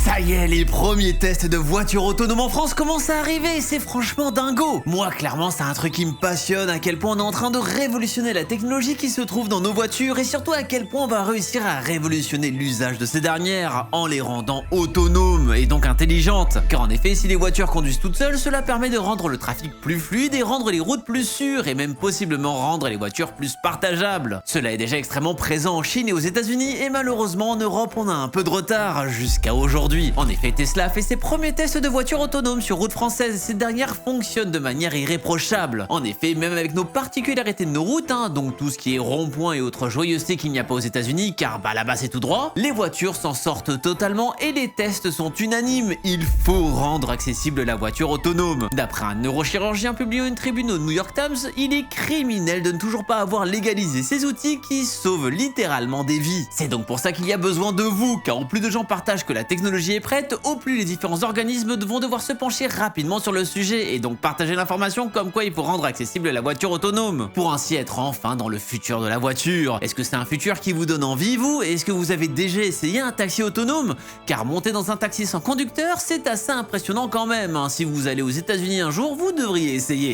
Ça y est, les premiers tests de voitures autonomes en France commencent à arriver, c'est franchement dingo. Moi, clairement, c'est un truc qui me passionne, à quel point on est en train de révolutionner la technologie qui se trouve dans nos voitures et surtout à quel point on va réussir à révolutionner l'usage de ces dernières en les rendant autonomes et donc intelligentes. Car en effet, si les voitures conduisent toutes seules, cela permet de rendre le trafic plus fluide et rendre les routes plus sûres et même possiblement rendre les voitures plus partageables. Cela est déjà extrêmement présent en Chine et aux États-Unis et malheureusement en Europe, on a un peu de retard jusqu'à aujourd'hui. En effet, Tesla a fait ses premiers tests de voitures autonomes sur route française et ces dernières fonctionnent de manière irréprochable. En effet, même avec nos particularités de nos routes, donc tout ce qui est rond-point et autres joyeusetés qu'il n'y a pas aux États-Unis, car là-bas c'est tout droit, les voitures s'en sortent totalement et les tests sont unanimes. Il faut rendre accessible la voiture autonome. D'après un neurochirurgien publié dans une tribune au New York Times, il est criminel de ne toujours pas avoir légalisé ces outils qui sauvent littéralement des vies. C'est donc pour ça qu'il y a besoin de vous, car au plus de gens partagent que la technologie est prête, au plus les différents organismes vont devoir se pencher rapidement sur le sujet et donc partager l'information comme quoi il faut rendre accessible la voiture autonome, pour ainsi être enfin dans le futur de la voiture. Est-ce que c'est un futur qui vous donne envie, vous? Est-ce que vous avez déjà essayé un taxi autonome? Car monter dans un taxi sans conducteur, c'est assez impressionnant quand même. Si vous allez aux États-Unis un jour, vous devriez essayer.